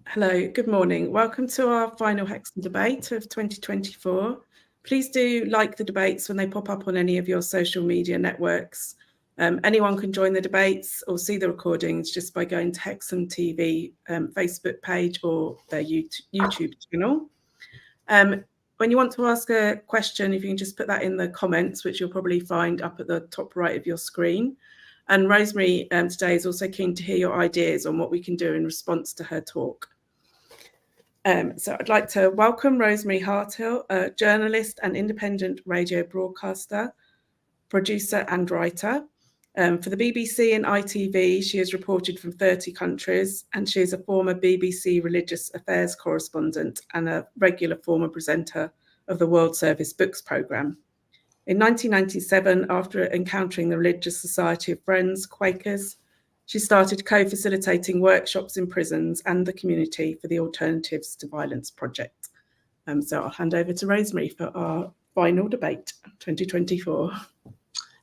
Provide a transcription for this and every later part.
Hello, good morning. Welcome to our final Hexham debate of 2024. Please do like the debates when they pop up on any of your social media networks. Anyone can join the debates or see the recordings just by going to Hexham TV Facebook page or their YouTube channel. When you want to ask a question, if you can just put that in the comments, which you'll probably find up at the top right of your screen. And Rosemary today is also keen to hear your ideas on what we can do in response to her talk. So I'd like to welcome Rosemary Hartill, a journalist and independent radio broadcaster, producer and writer. For the BBC and ITV, she has reported from 30 countries, and she is a former BBC Religious Affairs correspondent and a regular former presenter of the World Service Books programme. In 1997, after encountering the Religious Society of Friends, Quakers, she started co-facilitating workshops in prisons and the community for the Alternatives to Violence project. So I'll hand over to Rosemary for our final debate, 2024.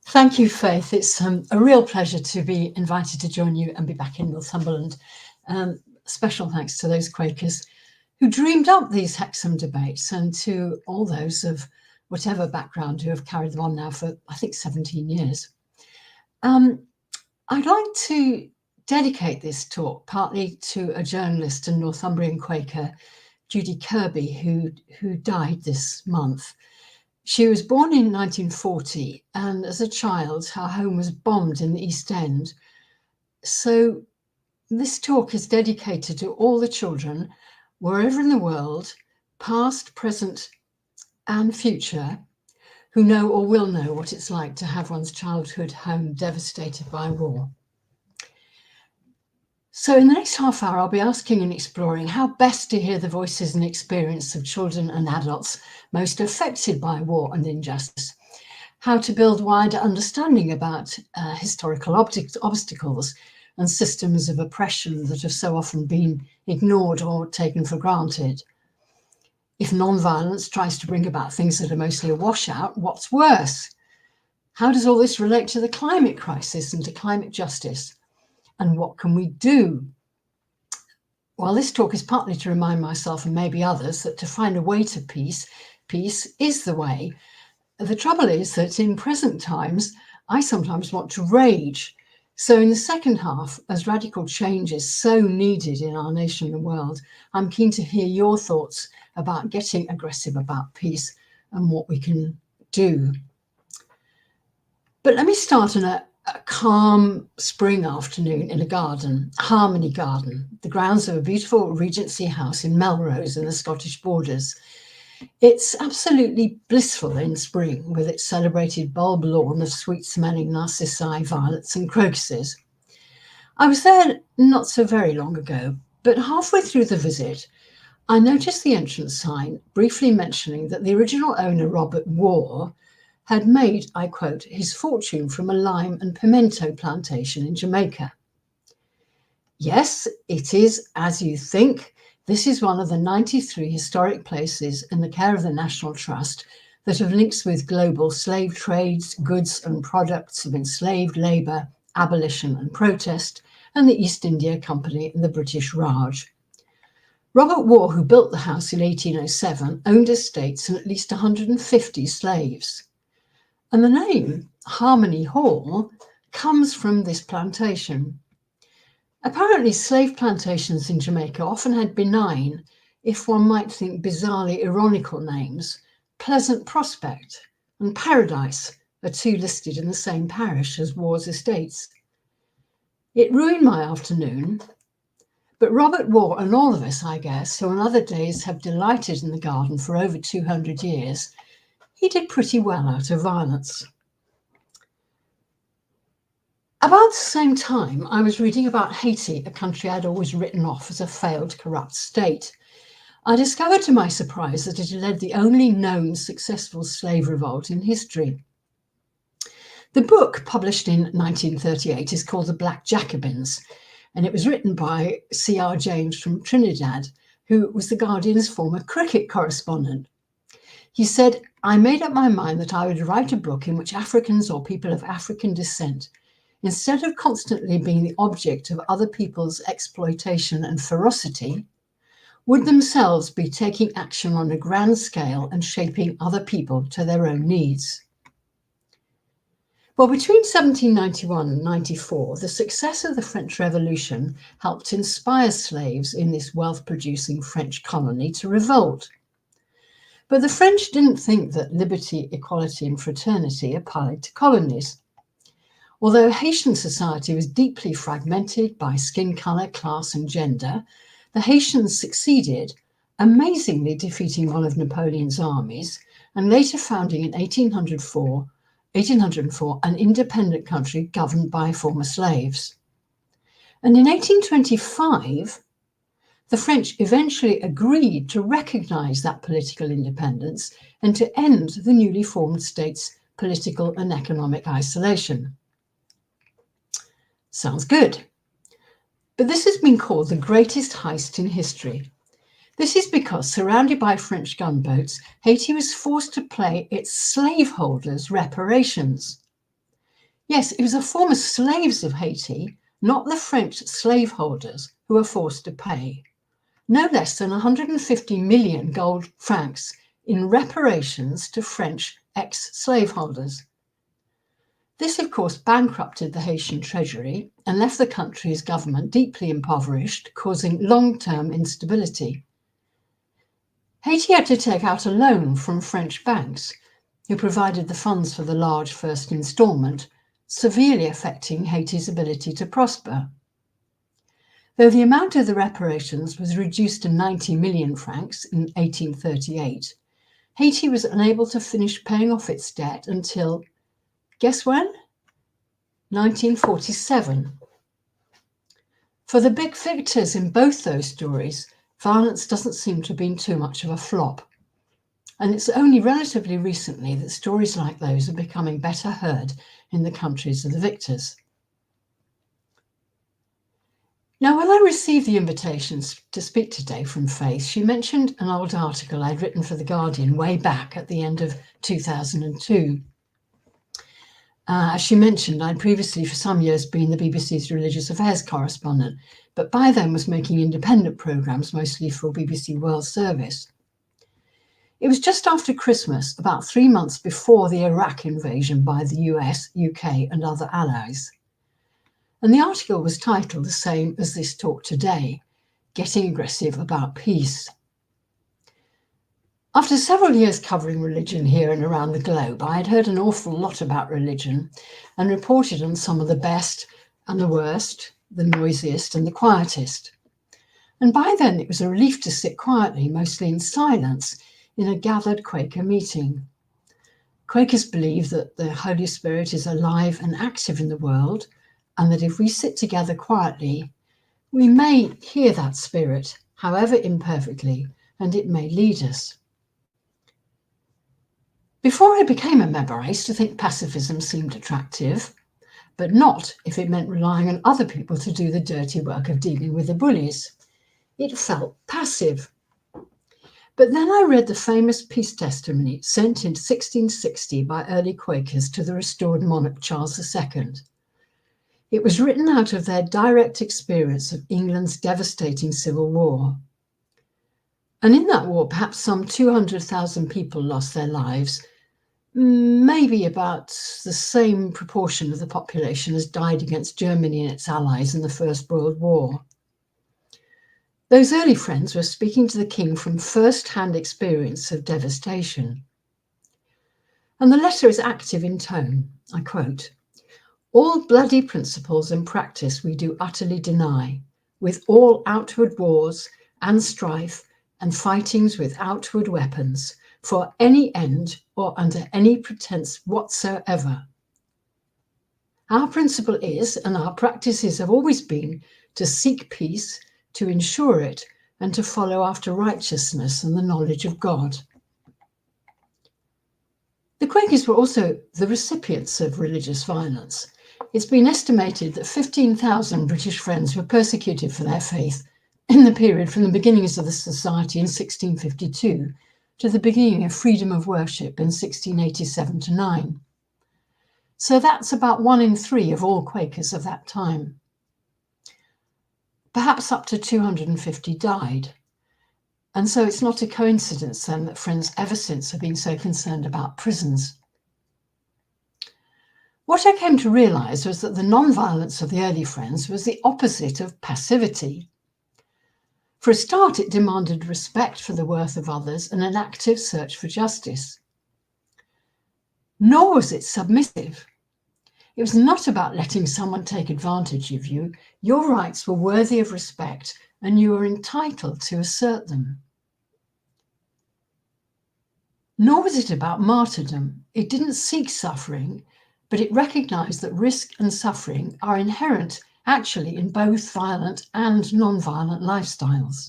Thank you, Faith. It's a real pleasure to be invited to join you and be back in Northumberland. Special thanks to those Quakers who dreamed up these Hexham debates, and to all those of whatever background who have carried them on now for, I think, 17 years. I'd like to dedicate this talk partly to a journalist and Northumbrian Quaker, Judy Kirby, who died this month. She was born in 1940, and as a child, her home was bombed in the East End. So this talk is dedicated to all the children, wherever in the world, past, present, and future, who know or will know what it's like to have one's childhood home devastated by war. So in the next half hour, I'll be asking and exploring how best to hear the voices and experience of children and adults most affected by war and injustice, how to build wider understanding about historical obstacles and systems of oppression that have so often been ignored or taken for granted. If non-violence tries to bring about things that are mostly a washout, what's worse? How does all this relate to the climate crisis and to climate justice? And what can we do? Well, this talk is partly to remind myself and maybe others that to find a way to peace is the way. The trouble is that in present times, I sometimes want to rage. So in the second half, as radical change is so needed in our nation and world, I'm keen to hear your thoughts about getting aggressive about peace and what we can do. But let me start on a calm spring afternoon in a garden, Harmony Garden, the grounds of a beautiful Regency house in Melrose in the Scottish borders. It's absolutely blissful in spring with its celebrated bulb lawn of sweet-smelling narcissi, violets and crocuses. I was there not so very long ago, but halfway through the visit, I noticed the entrance sign briefly mentioning that the original owner, Robert Waugh, had made, I quote, his fortune from a lime and pimento plantation in Jamaica. Yes, it is as you think. This is one of the 93 historic places in the care of the National Trust that have links with global slave trades, goods and products of enslaved labour, abolition and protest, and the East India Company and the British Raj. Robert Waugh, who built the house in 1807, owned estates and at least 150 slaves. And the name Harmony Hall comes from this plantation. Apparently, slave plantations in Jamaica often had benign, if one might think bizarrely ironical names. Pleasant Prospect and Paradise are two listed in the same parish as Waugh's estates. It ruined my afternoon, but Robert Waugh and all of us, I guess, who on other days have delighted in the garden for over 200 years, he did pretty well out of violence. About the same time, I was reading about Haiti, a country I'd always written off as a failed, corrupt state. I discovered to my surprise that it had led the only known successful slave revolt in history. The book, published in 1938, is called The Black Jacobins, and it was written by C.R. James from Trinidad, who was The Guardian's former cricket correspondent. He said, "I made up my mind that I would write a book in which Africans or people of African descent, instead of constantly being the object of other people's exploitation and ferocity, would themselves be taking action on a grand scale and shaping other people to their own needs." Well, between 1791 and 94, the success of the French Revolution helped inspire slaves in this wealth-producing French colony to revolt. But the French didn't think that liberty, equality, and fraternity applied to colonies. Although Haitian society was deeply fragmented by skin color, class, and gender, the Haitians succeeded, amazingly defeating one of Napoleon's armies and later founding in 1804 an independent country governed by former slaves. And in 1825, the French eventually agreed to recognize that political independence and to end the newly formed state's political and economic isolation. Sounds good. But this has been called the greatest heist in history. This is because, surrounded by French gunboats, Haiti was forced to pay its slaveholders reparations. Yes, it was the former slaves of Haiti, not the French slaveholders, who were forced to pay no less than 150 million gold francs in reparations to French ex-slaveholders. This, of course, bankrupted the Haitian treasury and left the country's government deeply impoverished, causing long-term instability. Haiti had to take out a loan from French banks, who provided the funds for the large first installment, severely affecting Haiti's ability to prosper. Though the amount of the reparations was reduced to 90 million francs in 1838, Haiti was unable to finish paying off its debt until, guess when? 1947. For the big victors in both those stories, violence doesn't seem to have been too much of a flop. And it's only relatively recently that stories like those are becoming better heard in the countries of the victors. Now, when I received the invitations to speak today from Faith, she mentioned an old article I'd written for The Guardian way back at the end of 2002. As she mentioned, I'd previously for some years been the BBC's religious affairs correspondent, but by then was making independent programmes, mostly for BBC World Service. It was just after Christmas, about 3 months before the Iraq invasion by the US, UK, and other allies. And the article was titled the same as this talk today, Getting Aggressive About Peace. After several years covering religion here and around the globe, I had heard an awful lot about religion and reported on some of the best and the worst, the noisiest and the quietest. And by then it was a relief to sit quietly, mostly in silence, in a gathered Quaker meeting. Quakers believe that the Holy Spirit is alive and active in the world, and that if we sit together quietly, we may hear that spirit, however imperfectly, and it may lead us. Before I became a member, I used to think pacifism seemed attractive, but not if it meant relying on other people to do the dirty work of dealing with the bullies. It felt passive. But then I read the famous peace testimony sent in 1660 by early Quakers to the restored monarch Charles II. It was written out of their direct experience of England's devastating civil war. And in that war, perhaps some 200,000 people lost their lives, maybe about the same proportion of the population as died against Germany and its allies in the First World War. Those early friends were speaking to the king from first-hand experience of devastation. And the letter is active in tone. I quote, "All bloody principles and practice we do utterly deny, with all outward wars and strife and fightings with outward weapons, for any end or under any pretense whatsoever. Our principle is, and our practices have always been, to seek peace, to ensure it, and to follow after righteousness and the knowledge of God." The Quakers were also the recipients of religious violence. It's been estimated that 15,000 British Friends were persecuted for their faith in the period from the beginnings of the society in 1652 to the beginning of freedom of worship in 1687-9. So that's about 1 in 3 of all Quakers of that time. Perhaps up to 250 died. And so it's not a coincidence then that Friends ever since have been so concerned about prisons. What I came to realise was that the non-violence of the early Friends was the opposite of passivity. For a start, it demanded respect for the worth of others and an active search for justice. Nor was it submissive. It was not about letting someone take advantage of you. Your rights were worthy of respect and you were entitled to assert them. Nor was it about martyrdom. It didn't seek suffering, but it recognised that risk and suffering are inherent actually in both violent and non-violent lifestyles.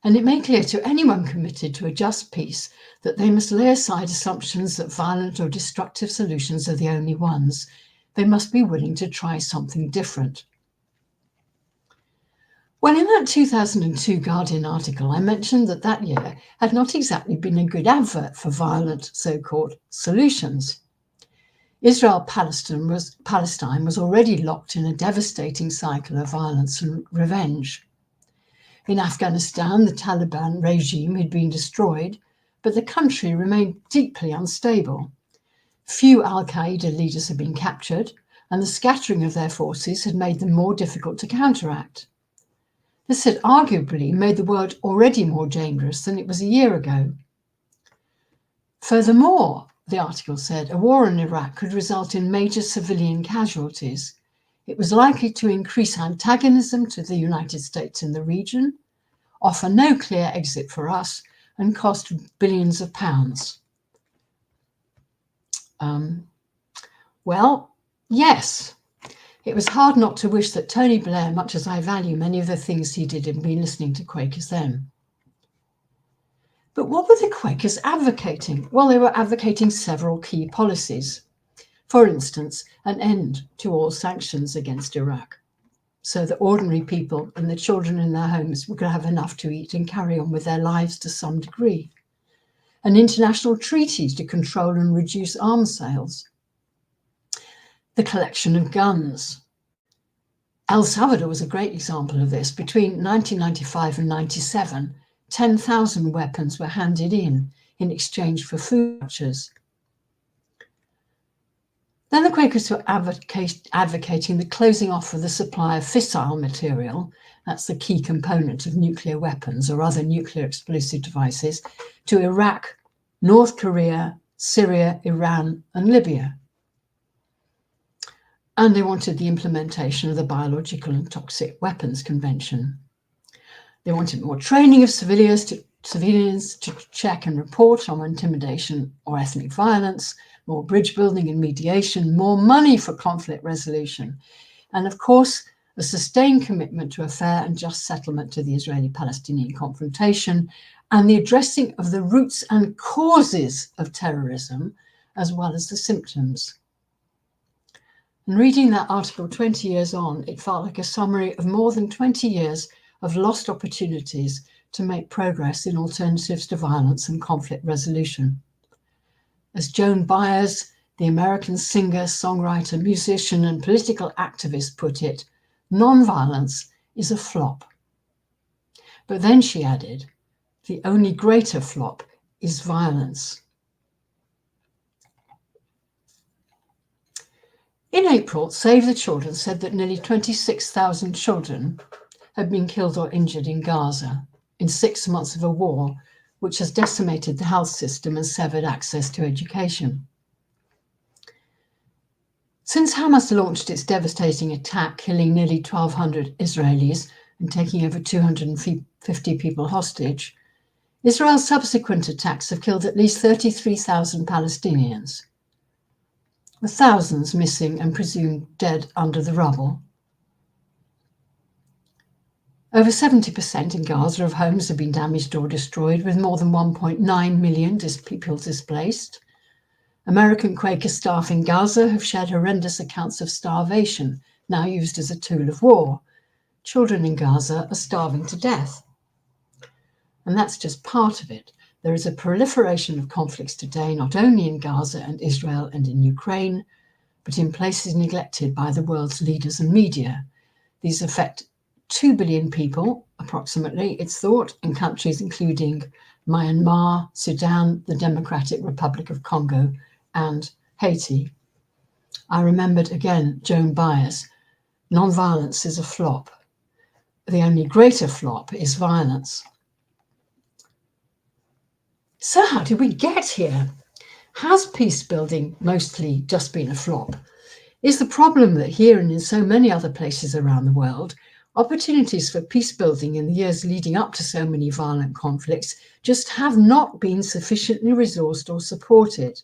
And it made clear to anyone committed to a just peace that they must lay aside assumptions that violent or destructive solutions are the only ones. They must be willing to try something different. Well, in that 2002 Guardian article, I mentioned that that year had not exactly been a good advert for violent so-called solutions. Israel-Palestine was already locked in a devastating cycle of violence and revenge. In Afghanistan, the Taliban regime had been destroyed, but the country remained deeply unstable. Few al-Qaeda leaders had been captured, and the scattering of their forces had made them more difficult to counteract. This had arguably made the world already more dangerous than it was a year ago. Furthermore, the article said, a war in Iraq could result in major civilian casualties. It was likely to increase antagonism to the United States in the region, offer no clear exit for us, and cost billions of pounds. Well, yes. It was hard not to wish that Tony Blair, much as I value many of the things he did, had been listening to Quakers then. But what were the Quakers advocating? Well, they were advocating several key policies. For instance, an end to all sanctions against Iraq, so that ordinary people and the children in their homes would have enough to eat and carry on with their lives to some degree. An international treaty to control and reduce arms sales. The collection of guns. El Salvador was a great example of this. Between 1995 and 97, 10,000 weapons were handed in exchange for food vouchers. Then the Quakers were advocating the closing off of the supply of fissile material, that's the key component of nuclear weapons or other nuclear explosive devices, to Iraq, North Korea, Syria, Iran, and Libya. And they wanted the implementation of the Biological and Toxic Weapons Convention. They wanted more training of civilians to check and report on intimidation or ethnic violence, more bridge building and mediation, more money for conflict resolution, and of course, a sustained commitment to a fair and just settlement to the Israeli-Palestinian confrontation and the addressing of the roots and causes of terrorism, as well as the symptoms. And reading that article 20 years on, it felt like a summary of more than 20 years of lost opportunities to make progress in alternatives to violence and conflict resolution. As Joan Baez, the American singer, songwriter, musician, and political activist put it, non-violence is a flop. But then she added, the only greater flop is violence. In April, Save the Children said that nearly 26,000 children had been killed or injured in Gaza in 6 months of a war which has decimated the health system and severed access to education. Since Hamas launched its devastating attack, killing nearly 1,200 Israelis and taking over 250 people hostage, Israel's subsequent attacks have killed at least 33,000 Palestinians, with thousands missing and presumed dead under the rubble. Over 70% in Gaza of homes have been damaged or destroyed, with more than 1.9 million people displaced. American Quaker staff in Gaza have shared horrendous accounts of starvation, now used as a tool of war. Children in Gaza are starving to death. And that's just part of it. There is a proliferation of conflicts today, not only in Gaza and Israel and in Ukraine, but in places neglected by the world's leaders and media. These affect 2 billion people, approximately, it's thought, in countries including Myanmar, Sudan, the Democratic Republic of Congo, and Haiti. I remembered again Joan Baez, non-violence is a flop. The only greater flop is violence. So how did we get here? Has peace building mostly just been a flop? Is the problem that here and in so many other places around the world, opportunities for peace building in the years leading up to so many violent conflicts just have not been sufficiently resourced or supported?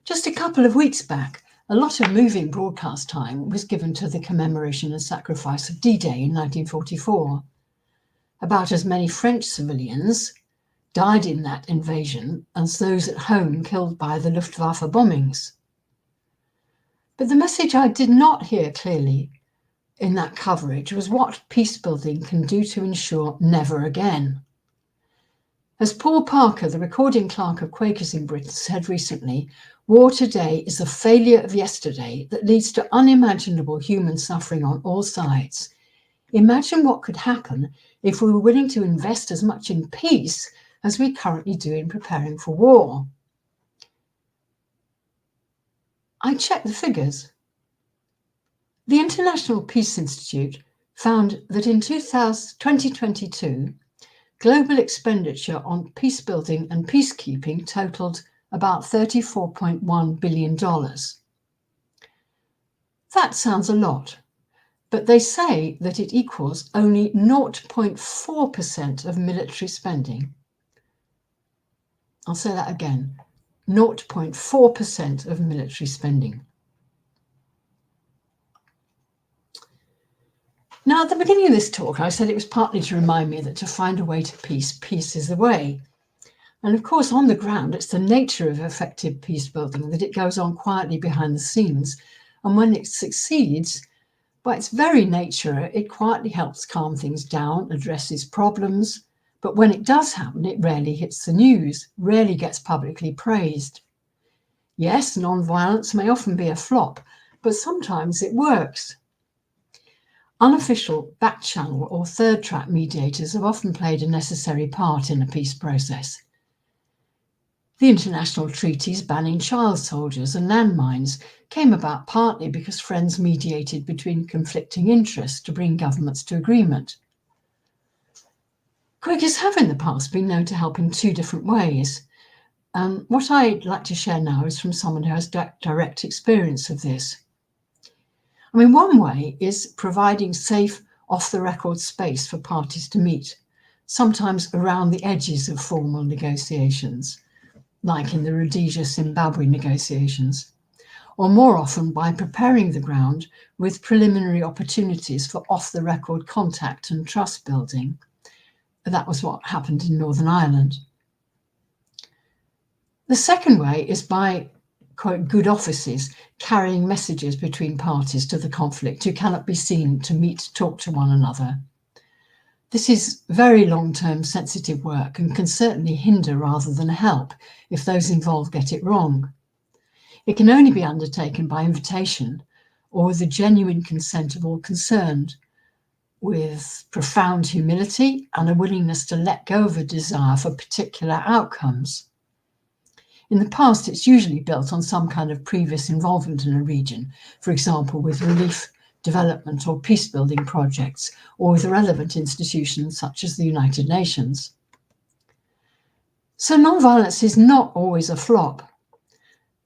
Just a couple of weeks back, a lot of moving broadcast time was given to the commemoration and sacrifice of D-Day in 1944. About as many French civilians died in that invasion as those at home killed by the Luftwaffe bombings. But the message I did not hear clearly in that coverage was what peace building can do to ensure never again. As Paul Parker, the recording clerk of Quakers in Britain, said recently, war today is a failure of yesterday that leads to unimaginable human suffering on all sides. Imagine what could happen if we were willing to invest as much in peace as we currently do in preparing for war. I checked the figures. The International Peace Institute found that in 2022, global expenditure on peace building and peacekeeping totaled about $34.1 billion. That sounds a lot, but they say that it equals only 0.4% of military spending. I'll say that again, 0.4% of military spending. Now, at the beginning of this talk, I said it was partly to remind me that to find a way to peace, peace is the way. And of course, on the ground, it's the nature of effective peace building that it goes on quietly behind the scenes. And when it succeeds, by its very nature, it quietly helps calm things down, addresses problems. But when it does happen, it rarely hits the news, rarely gets publicly praised. Yes, non-violence may often be a flop, but sometimes it works. Unofficial back-channel or third-track mediators have often played a necessary part in a peace process. The international treaties banning child soldiers and landmines came about partly because friends mediated between conflicting interests to bring governments to agreement. Quakers have in the past been known to help in two different ways. What I'd like to share now is from someone who has direct experience of this. One way is providing safe, off-the-record space for parties to meet, sometimes around the edges of formal negotiations, like in the Rhodesia-Zimbabwe negotiations, or more often by preparing the ground with preliminary opportunities for off-the-record contact and trust building. That was what happened in Northern Ireland. The second way is by, quote, good offices carrying messages between parties to the conflict who cannot be seen to meet, talk to one another. This is very long-term sensitive work and can certainly hinder rather than help if those involved get it wrong. It can only be undertaken by invitation or with the genuine consent of all concerned, with profound humility and a willingness to let go of a desire for particular outcomes. In the past, it's usually built on some kind of previous involvement in a region, for example, with relief, development or peace-building projects, or with relevant institutions such as the United Nations. So non-violence is not always a flop.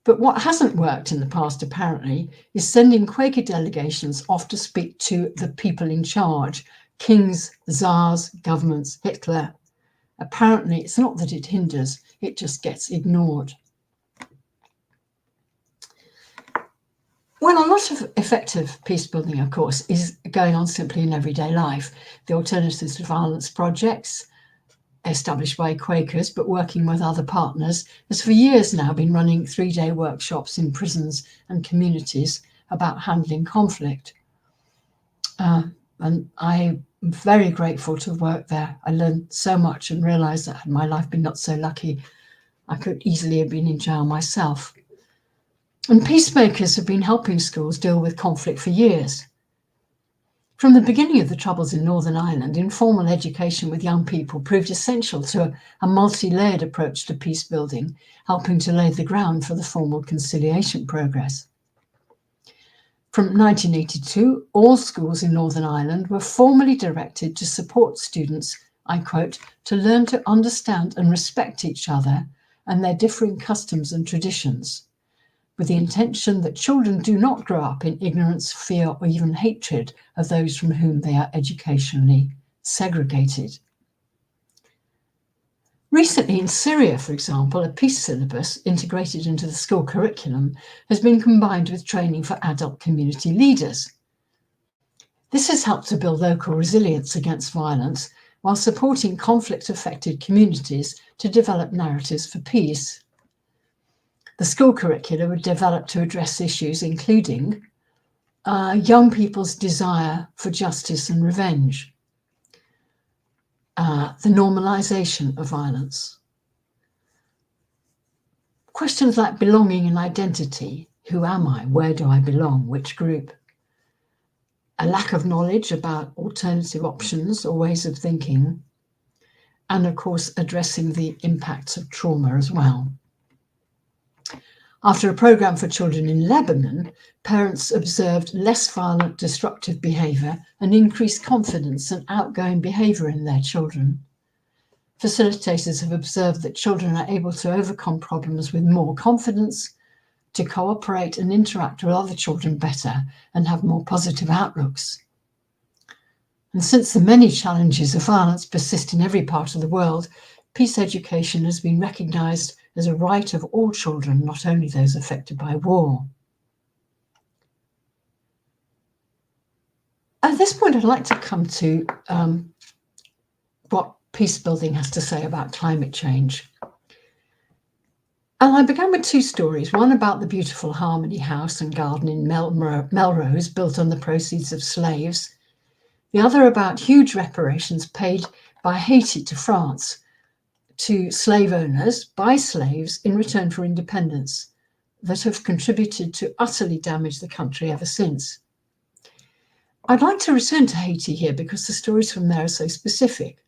But what hasn't worked in the past, apparently, is sending Quaker delegations off to speak to the people in charge, kings, czars, governments, Hitler. Apparently, it's not that it hinders, it just gets ignored. Well, a lot of effective peace building, of course, is going on simply in everyday life. The Alternatives to Violence projects, established by Quakers but working with other partners, has for years now been running 3-day workshops in prisons and communities about handling conflict. And I'm very grateful to work there. I learned so much and realised that had my life been not so lucky, I could easily have been in jail myself. And peacemakers have been helping schools deal with conflict for years. From the beginning of the Troubles in Northern Ireland, informal education with young people proved essential to a multi-layered approach to peace building, helping to lay the ground for the formal conciliation progress. From 1982, all schools in Northern Ireland were formally directed to support students, I quote, to learn to understand and respect each other and their differing customs and traditions, with the intention that children do not grow up in ignorance, fear, or even hatred of those from whom they are educationally segregated. Recently in Syria, for example, a peace syllabus integrated into the school curriculum has been combined with training for adult community leaders. This has helped to build local resilience against violence while supporting conflict-affected communities to develop narratives for peace. The school curricula were developed to address issues including young people's desire for justice and revenge, the normalization of violence, questions like belonging and identity. Who am I? Where do I belong? Which group? A lack of knowledge about alternative options or ways of thinking, and of course addressing the impacts of trauma as well. After a programme for children in Lebanon, parents observed less violent, destructive behaviour and increased confidence and outgoing behaviour in their children. Facilitators have observed that children are able to overcome problems with more confidence, to cooperate and interact with other children better, and have more positive outlooks. And since the many challenges of violence persist in every part of the world, peace education has been recognised as a right of all children, not only those affected by war. At this point, I'd like to come to what peace building has to say about climate change. And I began with two stories, one about the beautiful Harmony house and garden in Melrose, built on the proceeds of slaves, the other about huge reparations paid by Haiti to France to slave owners by slaves in return for independence that have contributed to utterly damage the country ever since. I'd like to return to Haiti here because the stories from there are so specific.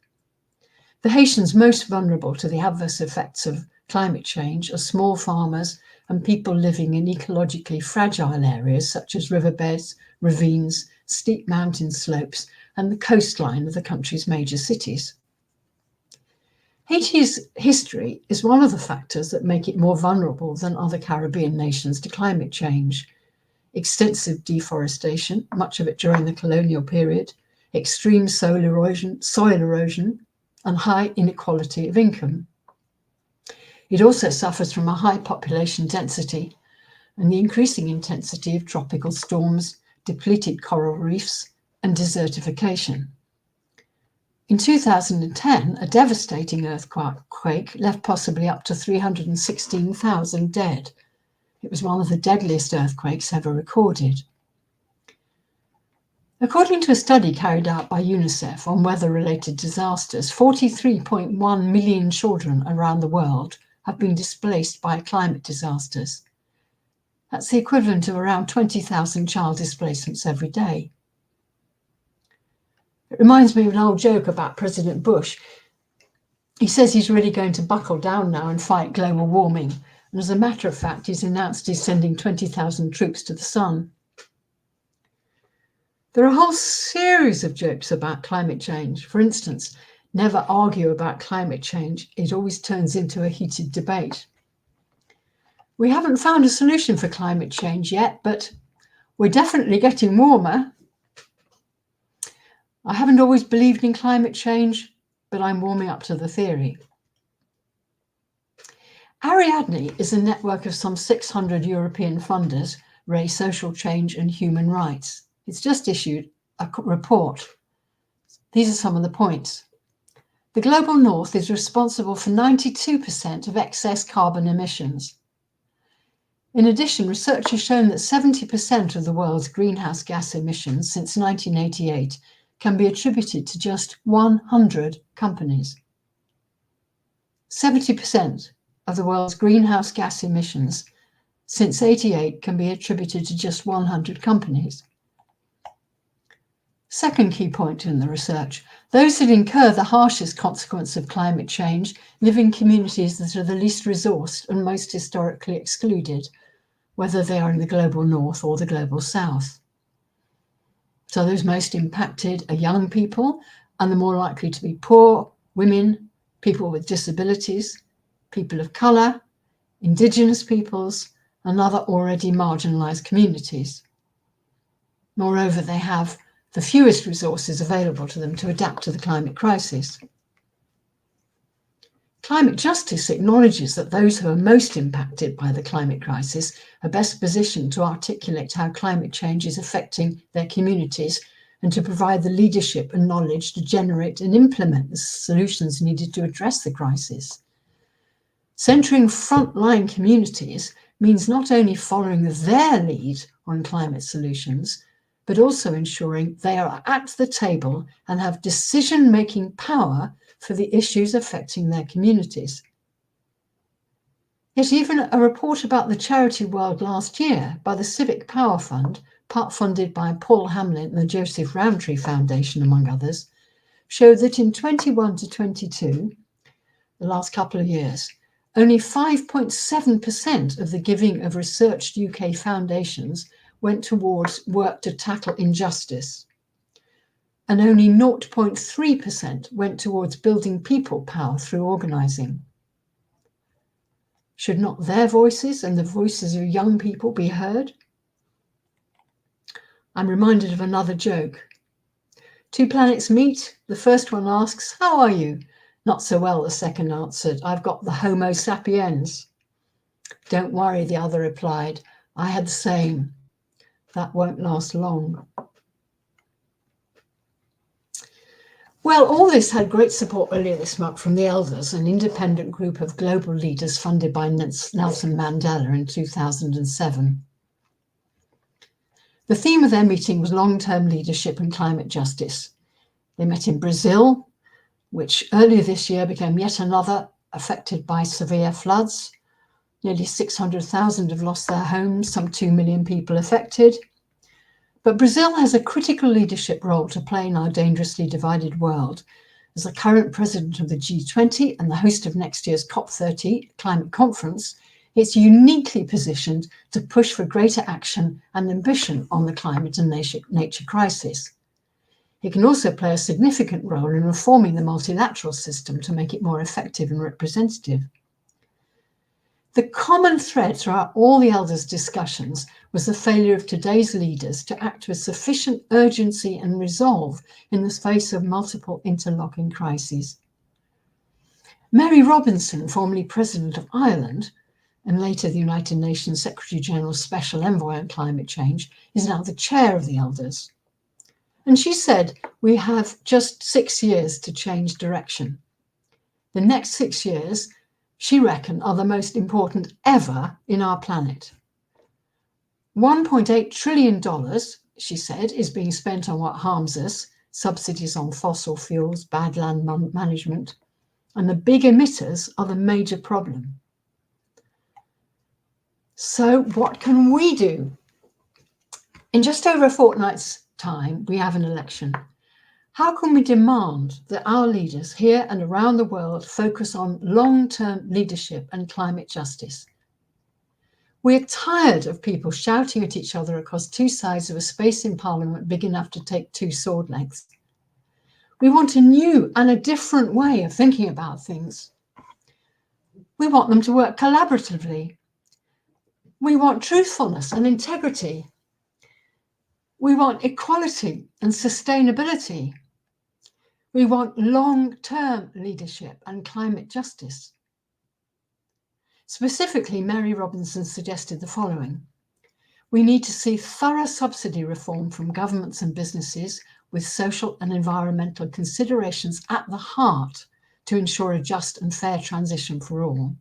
The Haitians most vulnerable to the adverse effects of climate change are small farmers and people living in ecologically fragile areas such as riverbeds, ravines, steep mountain slopes, and the coastline of the country's major cities. Haiti's history is one of the factors that make it more vulnerable than other Caribbean nations to climate change. Extensive deforestation, much of it during the colonial period, extreme soil erosion, and high inequality of income. It also suffers from a high population density and the increasing intensity of tropical storms, depleted coral reefs, and desertification. In 2010, a devastating earthquake left possibly up to 316,000 dead. It was one of the deadliest earthquakes ever recorded. According to a study carried out by UNICEF on weather-related disasters, 43.1 million children around the world have been displaced by climate disasters. That's the equivalent of around 20,000 child displacements every day. It reminds me of an old joke about President Bush. He says he's really going to buckle down now and fight global warming. And as a matter of fact, he's announced he's sending 20,000 troops to the sun. There are a whole series of jokes about climate change. For instance, never argue about climate change. It always turns into a heated debate. We haven't found a solution for climate change yet, but we're definitely getting warmer. I haven't always believed in climate change, but I'm warming up to the theory. Ariadne is a network of some 600 European funders Race, Social Change and Human Rights. It's just issued a report. These are some of the points. The global north is responsible for 92% of excess carbon emissions. In addition, research has shown that 70% of the world's greenhouse gas emissions since 1988 can be attributed to just 100 companies. 70% of the world's greenhouse gas emissions since 1988 can be attributed to just 100 companies. Second key point in the research, those that incur the harshest consequence of climate change live in communities that are the least resourced and most historically excluded, whether they are in the global north or the global south. So those most impacted are young people and the more likely to be poor, women, people with disabilities, people of colour, Indigenous peoples, and other already marginalised communities. Moreover, they have the fewest resources available to them to adapt to the climate crisis. Climate justice acknowledges that those who are most impacted by the climate crisis are best positioned to articulate how climate change is affecting their communities and to provide the leadership and knowledge to generate and implement the solutions needed to address the crisis. Centering frontline communities means not only following their lead on climate solutions, but also ensuring they are at the table and have decision-making power for the issues affecting their communities. Yet even a report about the charity world last year by the Civic Power Fund, part funded by Paul Hamlin and the Joseph Rowntree Foundation, among others, showed that in 21 to 22, the last couple of years, only 5.7% of the giving of researched UK foundations went towards work to tackle injustice, and only 0.3% went towards building people power through organising. Should not their voices and the voices of young people be heard? I'm reminded of another joke. Two planets meet. The first one asks, "How are you?" "Not so well," the second answered. "I've got the Homo sapiens." "Don't worry," the other replied. "I had the same. That won't last long." Well, all this had great support earlier this month from the Elders, an independent group of global leaders funded by Nelson Mandela in 2007. The theme of their meeting was long-term leadership and climate justice. They met in Brazil, which earlier this year became yet another affected by severe floods. Nearly 600,000 have lost their homes, some 2 million people affected. But Brazil has a critical leadership role to play in our dangerously divided world. As the current president of the G20 and the host of next year's COP30 climate conference, it's uniquely positioned to push for greater action and ambition on the climate and nature crisis. It can also play a significant role in reforming the multilateral system to make it more effective and representative. The common thread throughout all the Elders' discussions was the failure of today's leaders to act with sufficient urgency and resolve in the face of multiple interlocking crises. Mary Robinson, formerly President of Ireland, and later the United Nations Secretary-General's Special Envoy on Climate Change, is now the chair of the Elders. And she said, "We have just 6 years to change direction. The next 6 years, she reckoned, are the most important ever in our planet. $1.8 trillion, she said, is being spent on what harms us, subsidies on fossil fuels, bad land management, and the big emitters are the major problem. So what can we do? In just over a fortnight's time, we have an election. How can we demand that our leaders here and around the world focus on long-term leadership and climate justice? We're tired of people shouting at each other across two sides of a space in Parliament big enough to take 2 sword lengths. We want a new and a different way of thinking about things. We want them to work collaboratively. We want truthfulness and integrity. We want equality and sustainability. We want long-term leadership and climate justice. Specifically, Mary Robinson suggested the following. We need to see thorough subsidy reform from governments and businesses with social and environmental considerations at the heart to ensure a just and fair transition for all.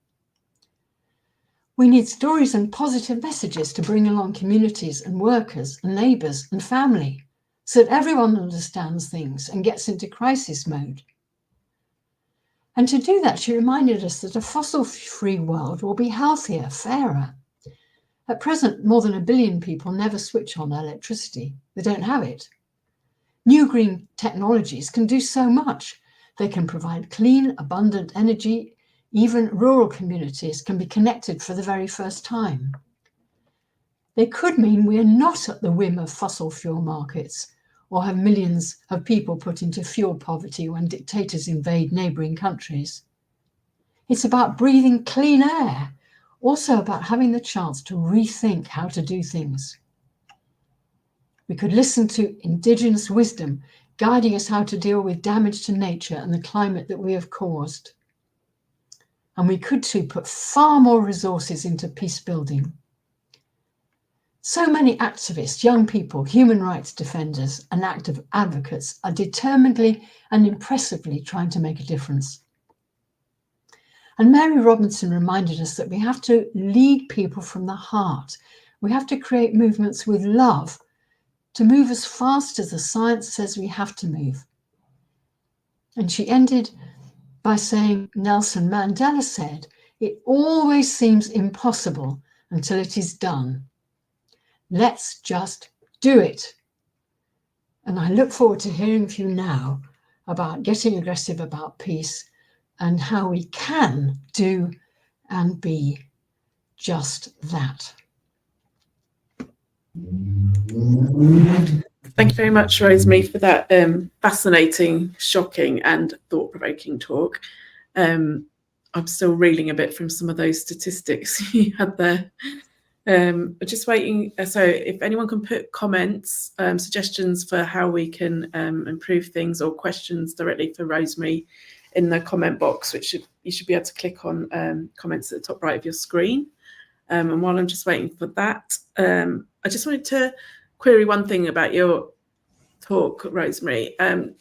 We need stories and positive messages to bring along communities and workers and neighbours and family so that everyone understands things and gets into crisis mode. And to do that, she reminded us that a fossil-free world will be healthier, fairer. At present, more than 1 billion people never switch on electricity. They don't have it. New green technologies can do so much. They can provide clean, abundant energy. Even rural communities can be connected for the very first time. They could mean we are not at the whim of fossil fuel markets or have millions of people put into fuel poverty when dictators invade neighbouring countries. It's about breathing clean air, also about having the chance to rethink how to do things. We could listen to indigenous wisdom guiding us how to deal with damage to nature and the climate that we have caused. And we could too put far more resources into peace building. So many activists, young people, human rights defenders and active advocates are determinedly and impressively trying to make a difference. And Mary Robinson reminded us that we have to lead people from the heart. We have to create movements with love to move as fast as the science says we have to move. And she ended by saying, Nelson Mandela said, "It always seems impossible until it is done. Let's just do it." And I look forward to hearing from you now about getting aggressive about peace and how we can do and be just that. Thank you very much, Rosemary, for that fascinating, shocking and thought-provoking talk. I'm still reeling a bit from some of those statistics you had there. Just waiting. So if anyone can put comments, suggestions for how we can improve things or questions directly for Rosemary in the comment box, which you should be able to click on comments at the top right of your screen. And while I'm just waiting for that, I just wanted to query one thing about your talk, Rosemary,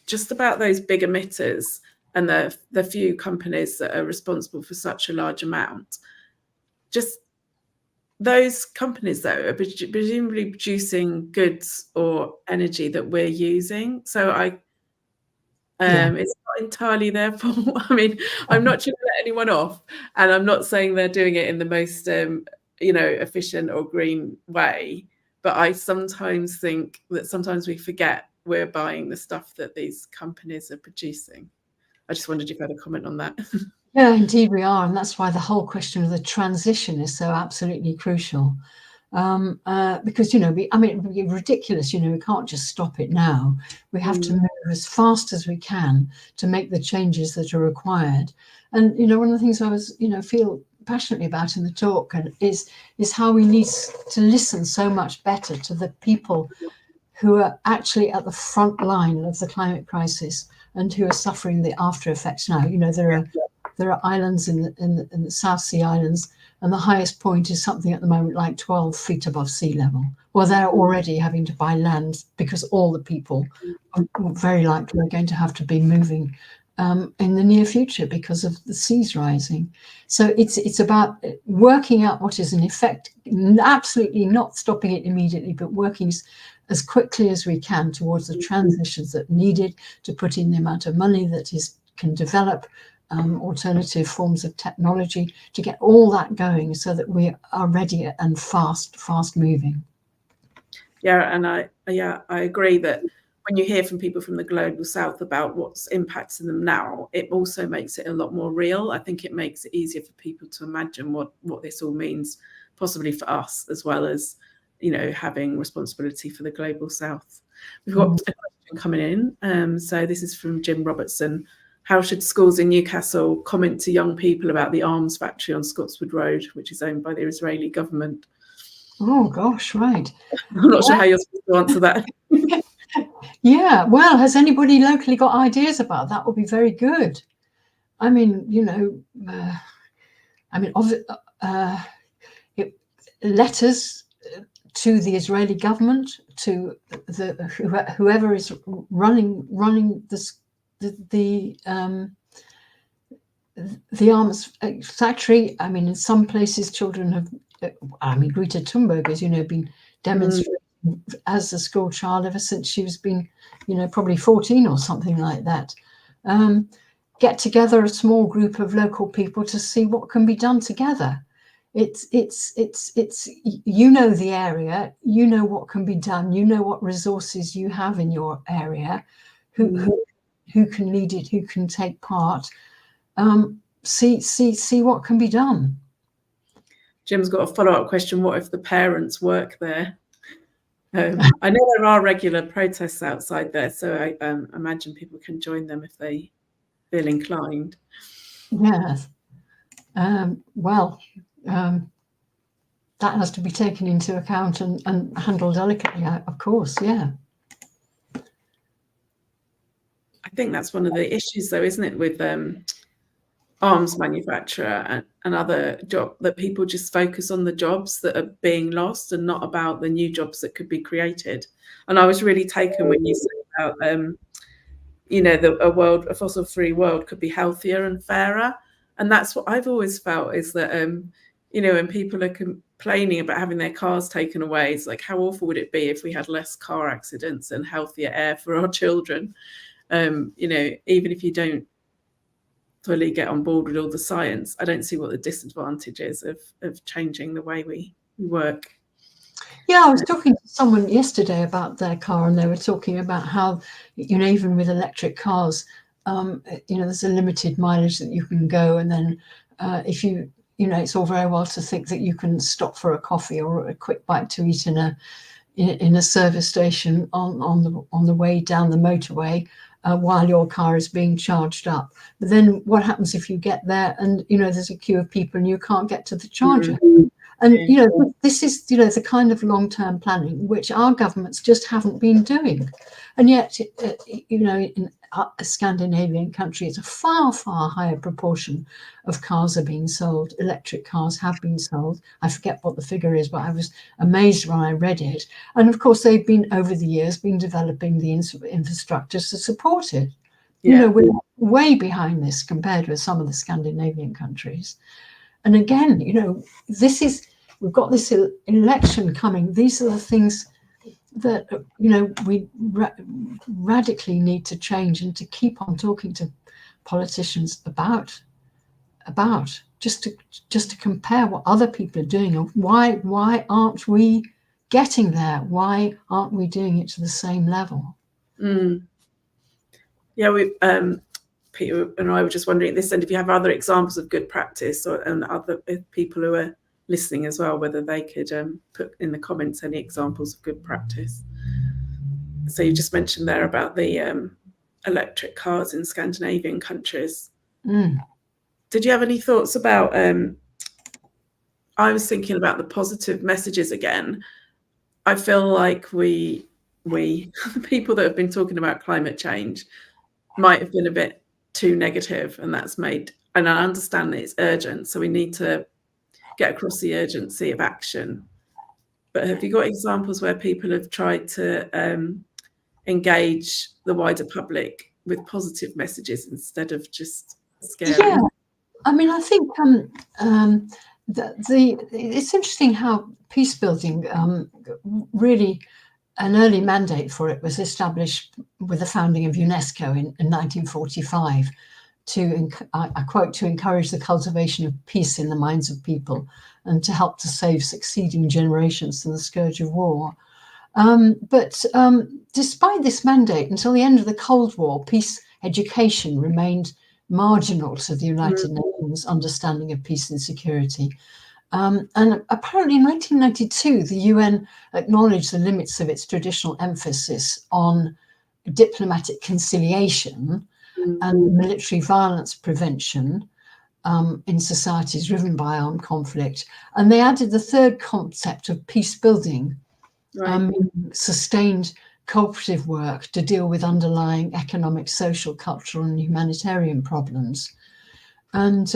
just about those big emitters and the few companies that are responsible for such a large amount. Just those companies, though, are presumably producing goods or energy that we're using. So it's not entirely their fault. I mean, I'm not trying to let anyone off, and I'm not saying they're doing it in the most, efficient or green way. But I sometimes think that sometimes we forget we're buying the stuff that these companies are producing. I just wondered if you had a comment on that. Yeah, indeed we are. And that's why the whole question of the transition is so absolutely crucial. Because, it would be ridiculous, we can't just stop it now. We have to move as fast as we can to make the changes that are required. And, one of the things I was, feel passionately about in the talk is how we need to listen so much better to the people who are actually at the front line of the climate crisis and who are suffering the after effects now. There are islands in the South Sea Islands, and the highest point is something at the moment like 12 feet above sea level. Well, they're already having to buy land because all the people are very likely are going to have to be moving in the near future because of the seas rising. So it's about working out what is an effect, absolutely not stopping it immediately, but working as quickly as we can towards the transitions that are needed to put in the amount of money that can develop alternative forms of technology to get all that going so that we are ready and fast moving. Yeah, and I agree that when you hear from people from the global south about what's impacting them now, it also makes it a lot more real. I think it makes it easier for people to imagine what this all means, possibly for us, as well as, having responsibility for the global south. We've got a question coming in. So this is from Jim Robertson. How should schools in Newcastle comment to young people about the arms factory on Scotswood Road, which is owned by the Israeli government? Oh, gosh, right. I'm not sure how you're supposed to answer that. Yeah, well, has anybody locally got ideas about that? Would be very good. I mean, letters to the Israeli government, to whoever is running this, the arms factory. I mean, in some places, children have. I mean, Greta Thunberg has, been demonstrating as a school child ever since she was been, probably 14 or something like that. Get together a small group of local people to see what can be done together. It's the area, what can be done, what resources you have in your area, who can lead it, who can take part. See what can be done. Jim's got a follow-up question. What if the parents work there? I know there are regular protests outside there, so I imagine people can join them if they feel inclined. Yes. That has to be taken into account and handled delicately, of course, yeah. I think that's one of the issues, though, isn't it, with arms manufacturer and other job, that people just focus on the jobs that are being lost and not about the new jobs that could be created. And I was really taken when you said about a fossil-free world could be healthier and fairer. And that's what I've always felt, is that when people are complaining about having their cars taken away, it's like, how awful would it be if we had less car accidents and healthier air for our children? Even if you don't fully get on board with all the science, I don't see what the disadvantage is of changing the way we work. Yeah, I was talking to someone yesterday about their car, and they were talking about how, even with electric cars, there's a limited mileage that you can go, and then if you, it's all very well to think that you can stop for a coffee or a quick bite to eat in a service station on the way down the motorway while your car is being charged up. But then what happens if you get there and there's a queue of people and you can't get to the charger? And this is the kind of long-term planning which our governments just haven't been doing. And yet in a Scandinavian country, it's a far higher proportion of cars are being sold. Electric cars have been sold. I forget what the figure is, but I was amazed when I read it. And of course, they've been, over the years, been developing the infrastructures to support it. Yeah. We're way behind this compared with some of the Scandinavian countries. And again, we've got this election coming. These are the things that we radically need to change, and to keep on talking to politicians about just to compare what other people are doing, and why aren't we getting there? Why aren't we doing it to the same level? Yeah, Peter and I were just wondering at this end if you have other examples of good practice, and other people who are listening as well, whether they could put in the comments any examples of good practice. So you just mentioned there about the electric cars in Scandinavian countries. Did you have any thoughts about, I was thinking about the positive messages again. I feel like we people that have been talking about climate change might have been a bit too negative, and that's made, and I understand that it's urgent, so we need to get across the urgency of action. But have you got examples where people have tried to engage the wider public with positive messages instead of just scary? Yeah, I mean, I think it's interesting how peace building, really an early mandate for it was established with the founding of UNESCO in 1945 I quote, to encourage the cultivation of peace in the minds of people and to help to save succeeding generations from the scourge of war. But despite this mandate, until the end of the Cold War, peace education remained marginal to the United Nations understanding of peace and security. And apparently in 1992, the UN acknowledged the limits of its traditional emphasis on diplomatic conciliation and military violence prevention in societies driven by armed conflict. And they added the third concept of peace building, sustained cooperative work to deal with underlying economic, social, cultural, and humanitarian problems. And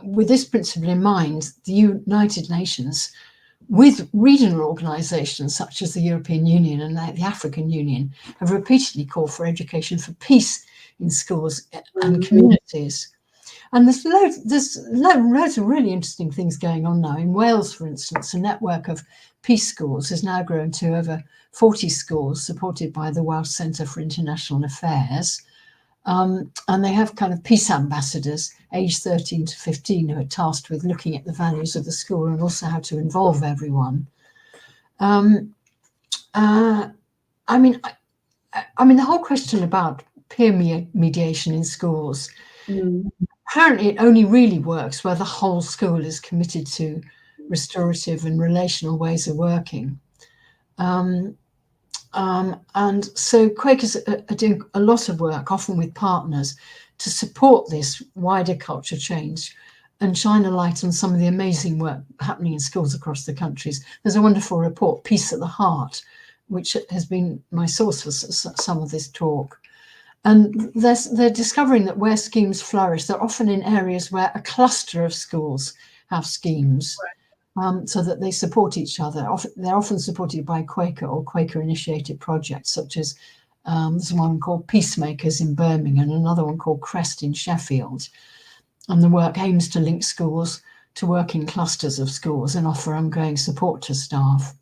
with this principle in mind, the United Nations with regional organisations such as the European Union and the African Union, have repeatedly called for education for peace in schools and communities. And there's loads of really interesting things going on now. In Wales, for instance, a network of peace schools has now grown to over 40 schools supported by the Welsh Centre for International Affairs. And they have kind of peace ambassadors, aged 13 to 15, who are tasked with looking at the values of the school and also how to involve everyone. I mean, the whole question about peer mediation in schools, apparently it only really works where the whole school is committed to restorative and relational ways of working. And so Quakers are doing a lot of work, often with partners, to support this wider culture change and shine a light on some of the amazing work happening in schools across the countries. There's a wonderful report, Peace at the Heart, which has been my source for some of this talk. And they're discovering that where schemes flourish, they're often in areas where a cluster of schools have schemes. So that they support each other. They're often supported by Quaker or Quaker-initiated projects, such as there's one called Peacemakers in Birmingham and another one called Crest in Sheffield. And the work aims to link schools to work in clusters of schools and offer ongoing support to staff.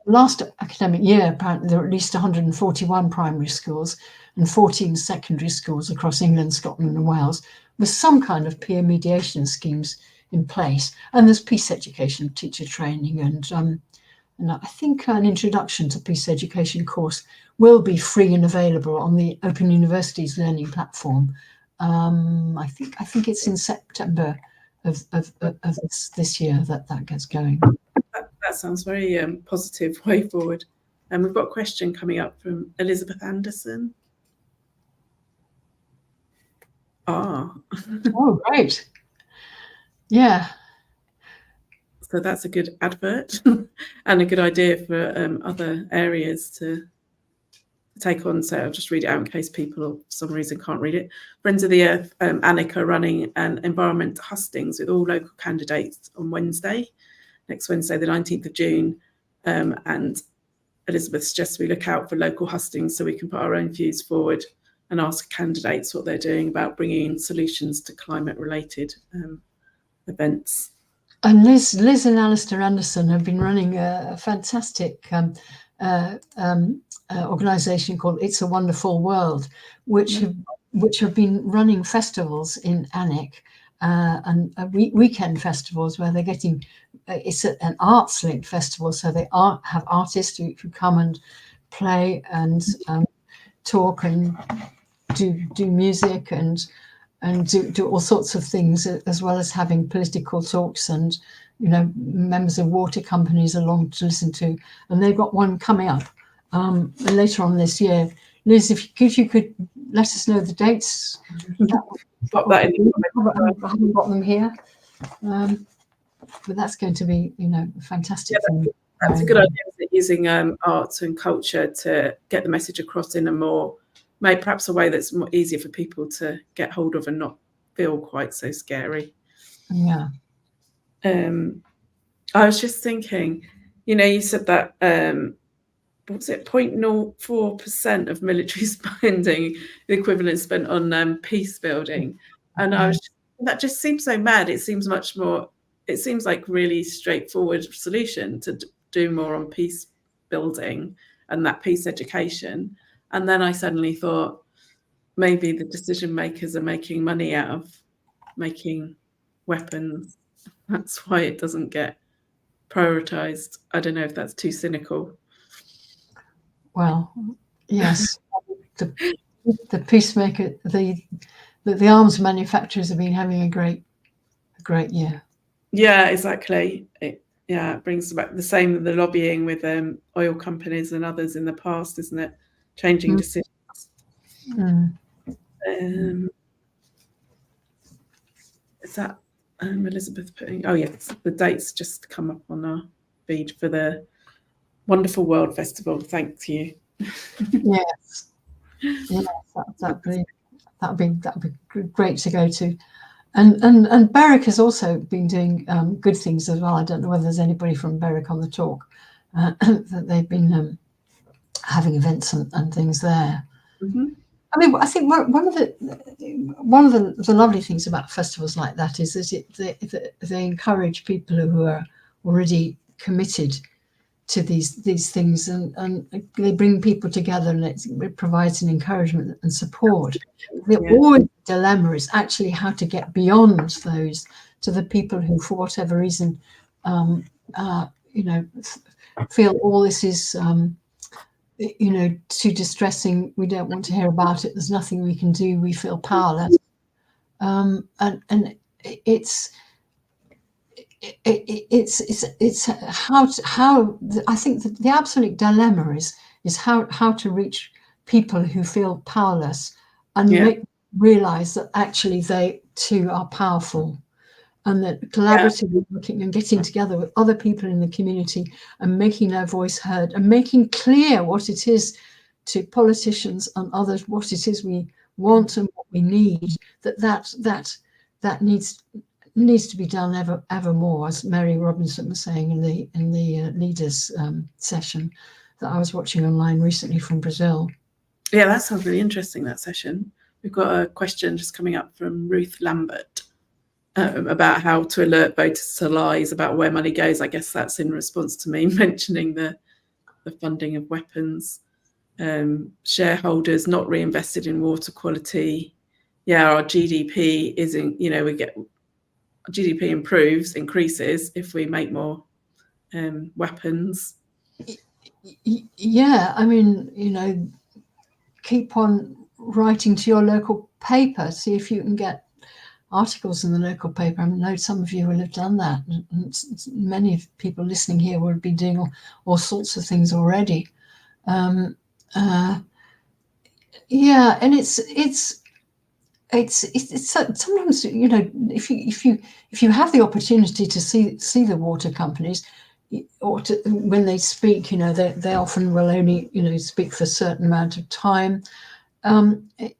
Last academic year, apparently, there were at least 141 primary schools and 14 secondary schools across England, Scotland and Wales with some kind of peer mediation schemes in place. And there's peace education, teacher training, and I think an introduction to peace education course will be free and available on the Open University's learning platform. I think it's in September of this year that gets going. That sounds very positive way forward. And we've got a question coming up from Elizabeth Anderson. Oh, great. Yeah. So that's a good advert and a good idea for other areas to take on. So I'll just read it out in case people for some reason can't read it. Friends of the Earth, Annika, are running an environment hustings with all local candidates on next Wednesday, the 19th of June. And Elizabeth suggests we look out for local hustings so we can put our own views forward and ask candidates what they're doing about bringing solutions to climate-related events. And Liz and Alistair Anderson have been running a fantastic organisation called It's a Wonderful World, which have been running festivals in Alnwick and weekend festivals where they're getting. It's an arts-linked festival, so they have artists who come and play and talk and do music and do all sorts of things, as well as having political talks and members of water companies along to listen to. And they've got one coming up later on this year. Liz, if you could let us know the dates. I haven't got them here, but that's going to be a fantastic thing. That's a good idea, using arts and culture to get the message across in a more, maybe perhaps a way that's more easier for people to get hold of and not feel quite so scary. Yeah. I was just thinking, you said that what was it, 0.04% of military spending, the equivalent spent on peace building, and that just seems so mad. It seems like really straightforward solution to do more on peace building and that peace education. And then I suddenly thought maybe the decision makers are making money out of making weapons. That's why it doesn't get prioritized. I don't know if that's too cynical. Well, yes, the peacemaker, the arms manufacturers have been having a great year. Yeah, exactly. It brings back the same with the lobbying with oil companies and others in the past, isn't it? Changing decisions. Is that Elizabeth putting? Oh yes, the dates just come up on our feed for the Wonderful World Festival. Thank you. Yes, that'd be great to go to. And Berwick has also been doing good things as well. I don't know whether there's anybody from Berwick on the talk, that they've been having events and things there. Mm-hmm. I mean, I think one of the lovely things about festivals like that is that they encourage people who are already committed to these things, and they bring people together, and it provides an encouragement and support. The always dilemma is actually how to get beyond those to the people who, for whatever reason, feel all this is too distressing. We don't want to hear about it. There's nothing we can do. We feel powerless, and it's how I think the absolute dilemma is how to reach people who feel powerless and realize that actually they too are powerful, and that collaboratively working and getting together with other people in the community and making their voice heard and making clear what it is to politicians and others, what it is we want and what we need, that needs to be done ever more, as Mary Robinson was saying in the leaders session that I was watching online recently from Brazil. Yeah, that sounds really interesting, that session. We've got a question just coming up from Ruth Lambert about how to alert voters to lies about where money goes. I guess that's in response to me mentioning the funding of weapons. Shareholders not reinvested in water quality. Yeah, our GDP isn't, GDP increases if we make more weapons. Yeah, I mean, keep on writing to your local paper, see if you can get articles in the local paper. I know some of you will have done that, and many of people listening here will be doing all sorts of things already. And it's sometimes, if you have the opportunity to see the water companies, or when they speak, they often will only speak for a certain amount of time.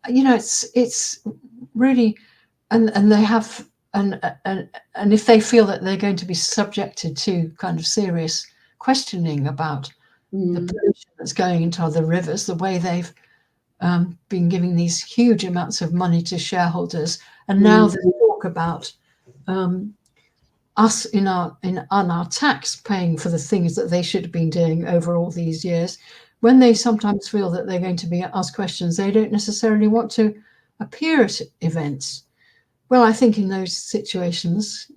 It's really, and they have, and if they feel that they're going to be subjected to kind of serious questioning about the pollution that's going into other rivers, the way they've been giving these huge amounts of money to shareholders, and now they talk about us on our tax paying for the things that they should have been doing over all these years. When they sometimes feel that they're going to be asked questions, they don't necessarily want to appear at events. Well, I think in those situations,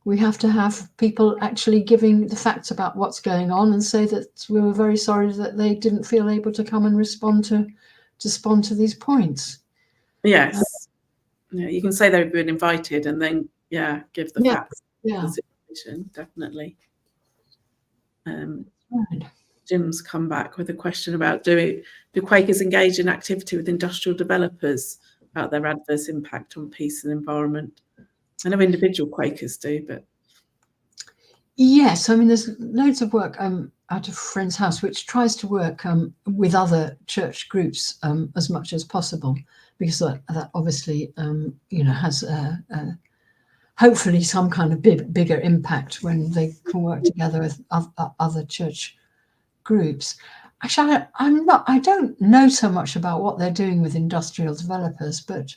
we have to have people actually giving the facts about what's going on and say that we were very sorry that they didn't feel able to come and respond to these points. Yes. You can say they've been invited and then, give the facts. The situation, definitely. Jim's come back with a question about do Quakers engage in activity with industrial developers about their adverse impact on peace and environment? I know individual Quakers do, but yes, I mean there's loads of work out of Friend's House which tries to work with other church groups as much as possible, because that obviously has hopefully some kind of bigger impact when they can work together with other church groups. Actually, I don't know so much about what they're doing with industrial developers, but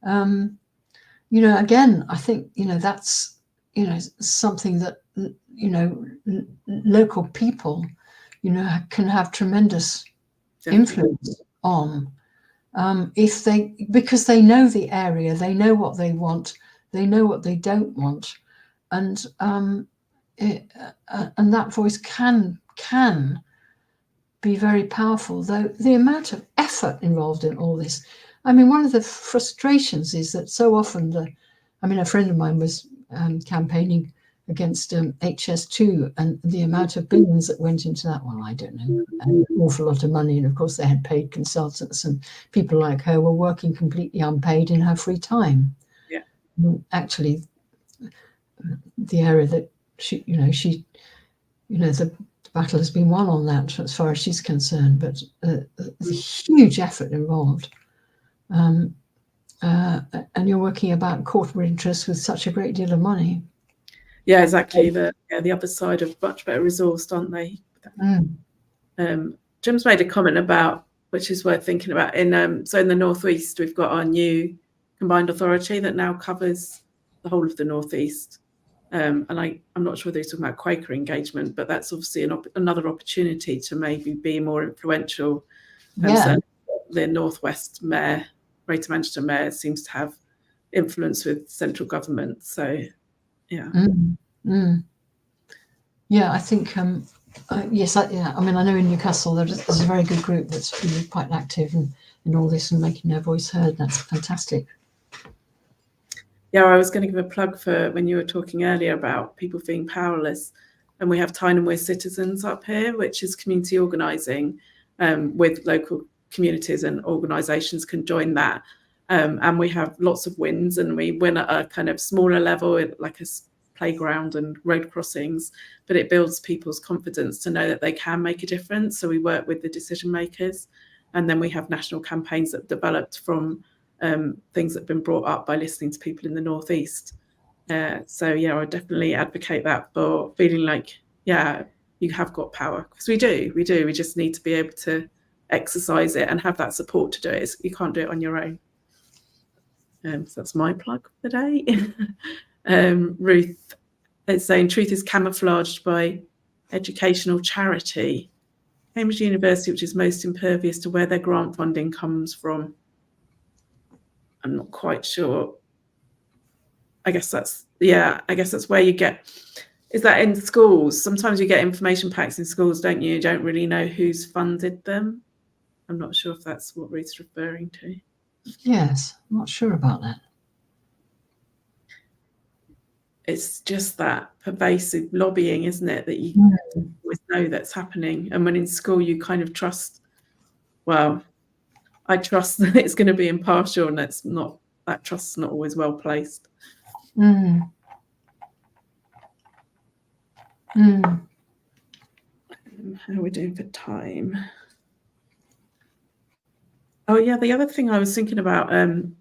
again, I think that's something that local people can have tremendous influence on, because they know the area, they know what they want, they know what they don't want, and that voice can be very powerful. Though the amount of effort involved in all this, I mean, one of the frustrations is that so often a friend of mine was campaigning against HS2, and the amount of billions that went into that, well, I don't know, an awful lot of money. And of course they had paid consultants, and people like her were working completely unpaid in her free time. Yeah. Actually, the area that the battle has been won on that as far as she's concerned, but the huge effort involved. and you're working about corporate interests with such a great deal of money. Yeah, exactly. The other side of much better resourced, aren't they? Jim's made a comment about, which is worth thinking about. So in the Northeast, we've got our new combined authority that now covers the whole of the Northeast. And I'm not sure they're talking about Quaker engagement, but that's obviously another opportunity to maybe be more influential. So the Northwest Mayor, Greater Manchester Mayor, seems to have influence with central government. So, yeah. Yeah, I think, yes, I mean, I know in Newcastle there's a very good group that's really quite active in all this and making their voice heard. That's fantastic. Yeah, I was going to give a plug for when you were talking earlier about people being powerless. And we have Tyne and We're Citizens up here, which is community organising with local communities, and organisations can join that. And we have lots of wins, and we win at a kind of smaller level, like a playground and road crossings, but it builds people's confidence to know that they can make a difference. So we work with the decision makers, and then we have national campaigns that developed from things that have been brought up by listening to people in the Northeast. So yeah, I definitely advocate that, for feeling like, yeah, you have got power, because we do. We just need to be able to exercise it and have that support to do it. You can't do it on your own. So that's my plug for the day. Ruth is saying truth is camouflaged by educational charity. Cambridge University, which is most impervious to where their grant funding comes from. I'm not quite sure. I guess that's where you get. Is that in schools? Sometimes you get information packs in schools, don't you? You don't really know who's funded them. I'm not sure if that's what Ruth's referring to. Yes, I'm not sure about that. It's just that pervasive lobbying, isn't it? That you always know that's happening. And when in school, you kind of trust, well, I trust that it's going to be impartial, and that trust's not always well placed. How are we doing for time? Oh yeah, the other thing I was thinking about came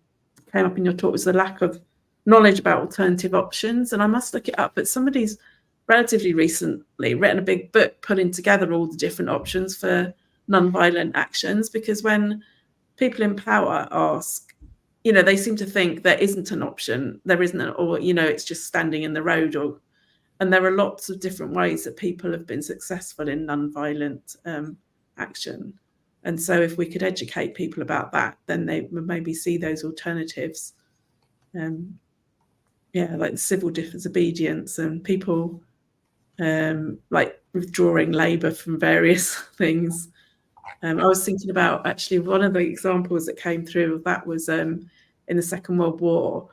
up in your talk was the lack of knowledge about alternative options, and I must look it up, but somebody's relatively recently written a big book putting together all the different options for non-violent actions, because when people in power ask, they seem to think there isn't an option, there isn't, or it's just standing in the road, and there are lots of different ways that people have been successful in non-violent action. And so if we could educate people about that, then they would maybe see those alternatives. Like civil disobedience, and people like withdrawing labour from various things. I was thinking about, actually, one of the examples that came through of that was in the Second World War,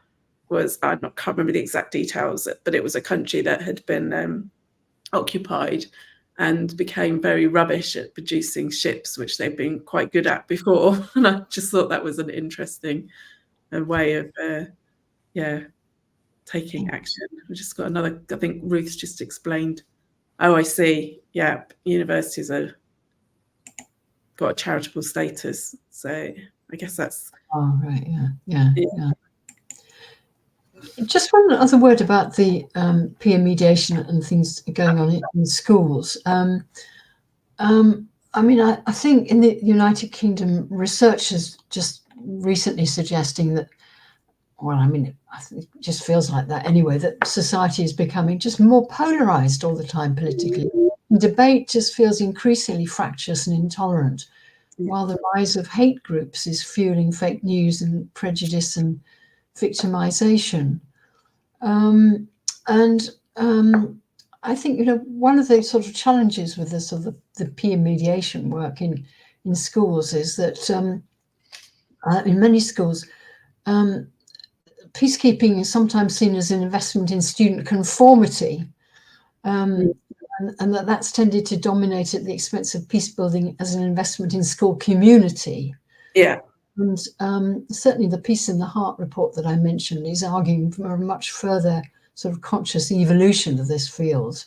I can't remember the exact details, but it was a country that had been occupied and became very rubbish at producing ships, which they've been quite good at before. And I just thought that was an interesting way of, taking action. We just got another, I think Ruth's just explained. Oh, I see. Yeah, universities are got a charitable status. So I guess that's... Oh, right, yeah. Just one other word about the peer mediation and things going on in schools. I mean, I think in the United Kingdom, researchers just recently suggesting that, well, I mean, I think it just feels like that anyway, that society is becoming just more polarized all the time politically. Debate just feels increasingly fractious and intolerant, while the rise of hate groups is fueling fake news and prejudice and victimization. I think, one of the sort of challenges with this of the peer mediation work in schools is that in many schools, peacekeeping is sometimes seen as an investment in student conformity, and that's tended to dominate at the expense of peace building as an investment in school community. Yeah. And certainly the Peace in the Heart report that I mentioned is arguing for a much further sort of conscious evolution of this field.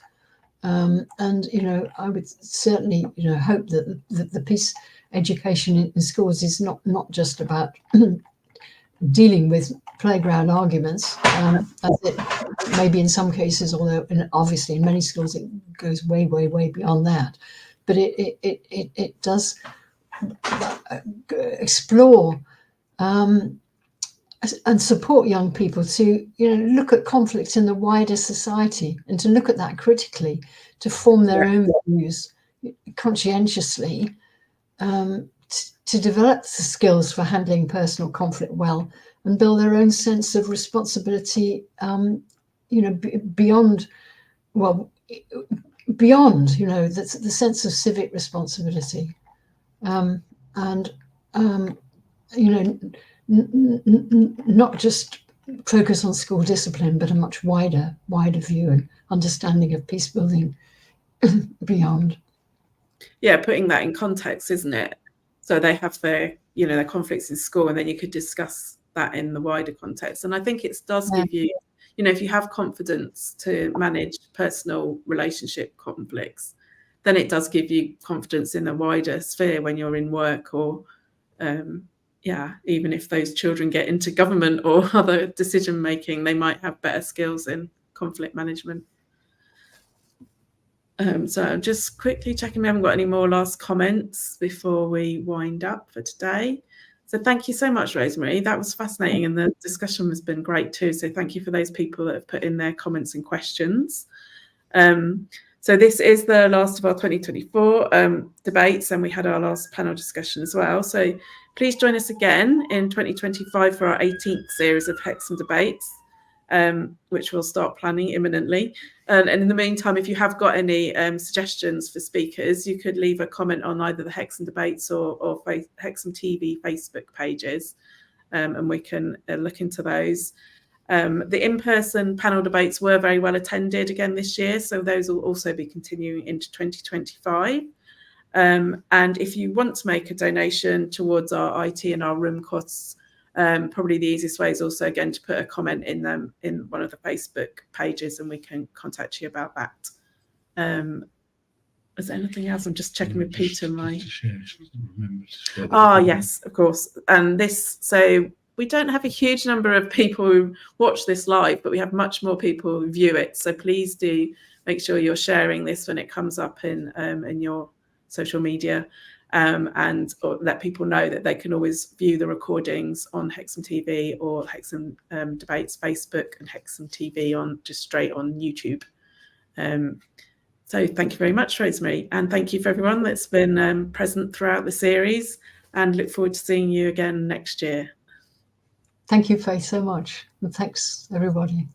And, I would certainly, hope that the peace education in schools is not just about dealing with playground arguments, as it maybe in some cases, although obviously in many schools it goes way beyond that, but it does explore and support young people to look at conflict in the wider society and to look at that critically, to form their own views conscientiously, to develop the skills for handling personal conflict well, and build their own sense of responsibility, beyond the sense of civic responsibility, and not just focus on school discipline, but a much wider view and understanding of peace building beyond. Yeah, putting that in context, isn't it? So they have their conflicts in school, and then you could discuss that in the wider context. And I think it does give you, if you have confidence to manage personal relationship conflicts, then it does give you confidence in the wider sphere when you're in work, or even if those children get into government or other decision making, they might have better skills in conflict management. So I'm just quickly checking we haven't got any more last comments before we wind up for today. So thank you so much, Rosemary. That was fascinating, and the discussion has been great too. So thank you for those people that have put in their comments and questions. So this is the last of our 2024 debates, and we had our last panel discussion as well. So please join us again in 2025 for our 18th series of Hexham debates, which we'll start planning imminently. And in the meantime, if you have got any suggestions for speakers, you could leave a comment on either the Hexham debates or Hexham TV Facebook pages, and we can look into those. The in-person panel debates were very well attended again this year, so those will also be continuing into 2025. And if you want to make a donation towards our IT and our room costs, probably the easiest way is also, again, to put a comment in one of the Facebook pages, and we can contact you about that. Is there anything else? I'm just checking with Peter. Yes, of course. And so we don't have a huge number of people who watch this live, but we have much more people who view it. So please do make sure you're sharing this when it comes up in your social media, or let people know that they can always view the recordings on Hexham TV or Hexham Debates Facebook, and Hexham TV just straight on YouTube. So thank you very much, Rosemary, and thank you for everyone that's been present throughout the series, and look forward to seeing you again next year. Thank you, Faith, so much, and thanks everybody.